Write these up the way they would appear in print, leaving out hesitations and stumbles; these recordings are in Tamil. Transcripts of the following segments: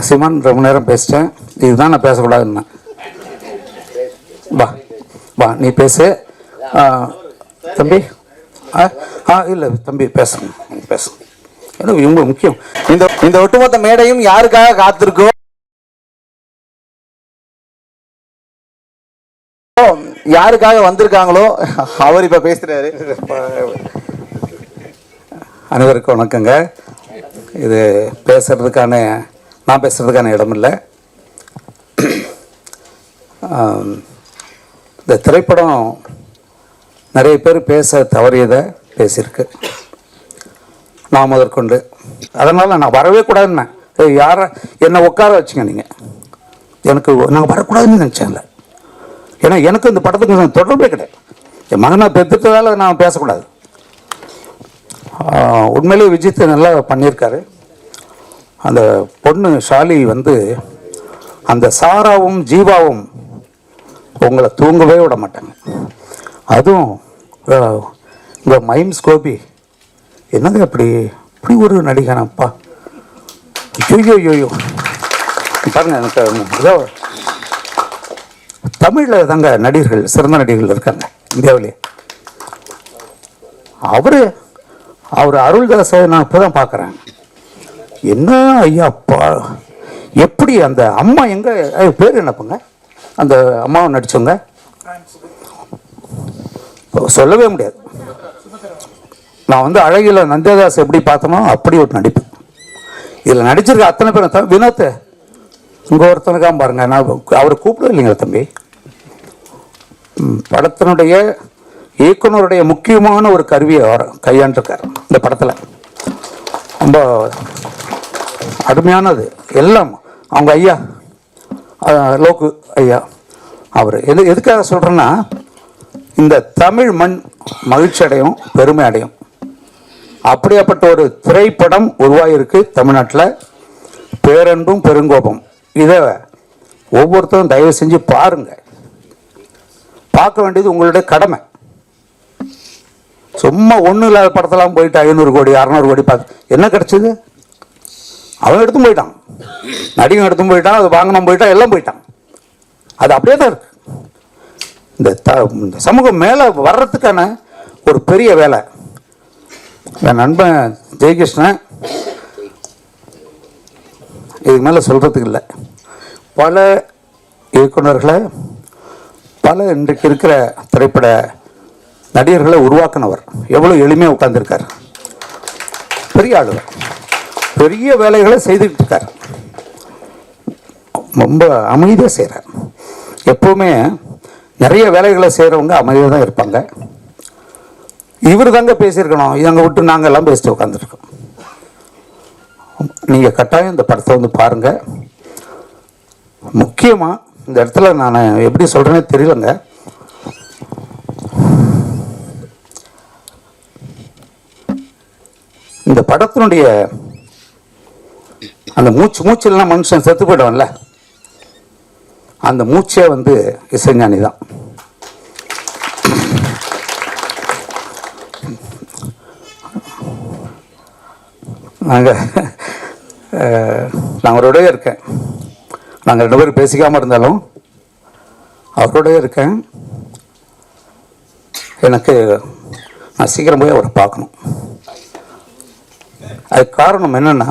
சிமான் ரொம்ப நேரம் பேசிட்டேன், இதுதான் நான் பேசக்கூடாதுன்னா. வா வா நீ பேசு தம்பி. இல்லை தம்பி பேசுங்க, பேசுங்க. ஏன்னா இவங்க முக்கியம். இந்த ஒட்டுமொத்த மேடையும் யாருக்காக காத்திருக்கோ, யாருக்காக வந்திருக்காங்களோ அவர் இப்ப பேசுறாரு. அனைவருக்கும் வணக்கங்க. இது நான் பேசுறதுக்கான இடம் இல்லை. இந்த திரைப்படம் நிறைய பேர் பேச தவறியதை பேசியிருக்கு, நான் முதற்கொண்டு. அதனால் நான் வரவே கூடாதுன்னு யாரை என்னை உட்கார வச்சுங்க. நீங்கள் நான் வரக்கூடாதுன்னு நினச்சேன்ல. ஏன்னா எனக்கு இந்த படத்துக்கு தொடர்பே கிடையாது. என் மகனை பெற்றுட்டதால நான் பேசக்கூடாது. உண்மையிலேயே விஜித் நல்லா பண்ணியிருக்காரு. அந்த பொண்ணு ஷாலி அந்த சாராவும் ஜீவாவும் உங்களை தூங்கவே விட மாட்டாங்க. அதுவும் இந்த மைம்ஸ் கோபி என்னது இப்படி ஒரு நடிகனப்பா. ஐயோ பாருங்க, எனக்கு தமிழில் தாங்க நடிகர்கள், சிறந்த நடிகர்கள் இருக்காங்க இந்தியாவிலே. அவர் அருள்தாஸை நான் இப்போ தான் பார்க்குறேன். என்ன ஐயாப்பா, எப்படி அந்த அம்மா எங்கே பேர் என்னப்பங்க, அந்த அம்மாவை நடிச்சவங்க சொல்லவே முடியாது. நான் அழகில நந்தியதாஸ் எப்படி பார்த்தனோ அப்படி ஒரு நடிப்பு இதில் நடிச்சிருக்க அத்தனை பேரும். வினோத் இங்கே ஒருத்தனுக்காக பாருங்க, நான் அவரை கூப்பிடவே இல்லைங்களா தம்பி. படத்தினுடைய இயக்குனருடைய முக்கியமான ஒரு கருவியை அவர் கையாண்டிருக்கார் இந்த படத்தில். ரொம்ப அருமையானது எல்லாம். அவங்க ஐயா லோக்கு ஐயா, அவர் எதுக்காக சொல்கிறேன்னா, இந்த தமிழ் மண் மகிழ்ச்சி அடையும், பெருமை அடையும். அப்படியாப்பட்ட ஒரு திரைப்படம் உருவாகிருக்கு தமிழ்நாட்டில். பேரன்பும் பெருங்கோபம். இதை ஒவ்வொருத்தரும் தயவு செஞ்சு பாருங்க. பார்க்க வேண்டியது உங்களுடைய கடமை. சும்மா ஒன்றும் இல்லாத படத்தெல்லாம் போயிட்டு 500 கோடி 600 கோடி பார்த்து என்ன கிடைச்சது? அவன் எடுத்தும் போயிட்டான், நடிகன் எடுத்தும் போயிட்டான், அது வாங்கினோம் போயிட்டான், எல்லாம் போயிட்டான். அது அப்படியே தான் இருக்கு. இந்த சமூகம் மேலே வர்றதுக்கான ஒரு பெரிய வேலை. என் நண்பன் ஜெயகிருஷ்ணன் இதுக்கு மேலே சொல்கிறதுக்கு இல்லை. பல இயக்குநர்களை, பல இன்றைக்கு இருக்கிற திரைப்பட நடிகர்களை உருவாக்கினவர். எவ்வளோ எளிமையாக உட்கார்ந்துருக்கார். பெரிய ஆளுவர், பெரிய வேலைகளை செய்துக்கிட்டு இருக்கார். ரொம்ப அமைதியாக செய்கிறார். எப்போவுமே நிறைய வேலைகளை செய்கிறவங்க அமைதியாக தான் இருப்பாங்க. இவர் தாங்க பேசியிருக்கணும், இவங்க விட்டு நாங்கள் எல்லாம் பேசிட்டு உட்காந்துருக்கோம். நீங்கள் கட்டாயம் இந்த படத்தை பாருங்கள். முக்கியமாக இந்த இடத்துல நான் எப்படி சொல்கிறேன்னே தெரியலங்க. இந்த படத்தினுடைய அந்த மூச்சு இல்லைன்னா மனுஷன் செத்து போயிடுவான்ல, அந்த மூச்சே இசைஞானி தான். நான் அவரோடய இருக்கேன். நாங்கள் 2 பேரும் பேசிக்காமல் இருந்தாலும் அவரோடய இருக்கேன். நான் சீக்கிரம் போய் அவரை பார்க்கணும். அதுக்கு காரணம் என்னன்னா,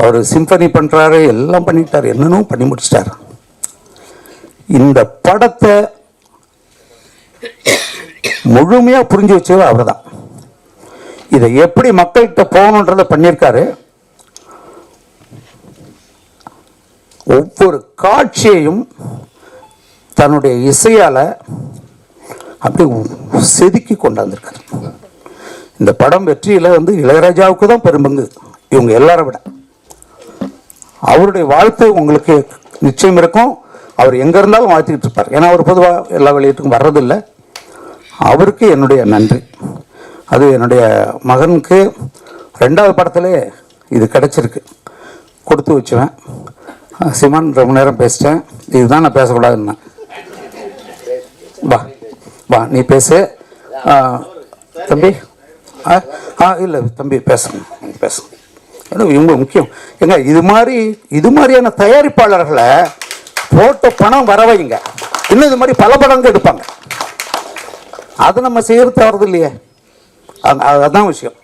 அவர் சிம்பனி பண்ணுறாரு, எல்லாம் பண்ணிட்டார், என்னன்னு பண்ணி முடிச்சிட்டார். இந்த படத்தை முழுமையாக புரிஞ்சு வச்சவர் அவர் தான். இதை எப்படி மக்கள்கிட்ட போகணுன்றதை பண்ணியிருக்காரு. ஒவ்வொரு காட்சியையும் தன்னுடைய இசையால் அப்படி செதுக்கி கொண்டாந்துருக்காரு. இந்த படம் வெற்றியில் இளையராஜாவுக்கு தான் பெரும்பங்கு, இவங்க எல்லாரை விட. அவருடைய வாழ்த்து உங்களுக்கு நிச்சயம் இருக்கும். அவர் எங்கே இருந்தாலும் வாழ்த்திக்கிட்டு இருப்பார். ஏன்னா அவர் பொதுவாக எல்லா வெளியீட்டுக்கும் வர்றதில்லை. அவருக்கு என்னுடைய நன்றி. அது என்னுடைய மகனுக்கு 2வது படத்திலே இது கிடச்சிருக்கு, கொடுத்து வச்சுவேன். சிமான் ரொம்ப நேரம் பேசிட்டேன், இதுதான் நான் பேசக்கூடாதுன்னா. வா வா நீ பேசு தம்பி. இல்லை தம்பி பேசுங்க பேசுங்க. ஏன்னா இவங்க முக்கியம். ஏங்க இது மாதிரியான தயாரிப்பாளர்களை போட்ட பணம் வர வைங்க. இன்னும் இது மாதிரி பல படங்கள் எடுப்பாங்க. அது நம்ம செய்யறது தவறுது இல்லையே. அதுதான் விஷயம்.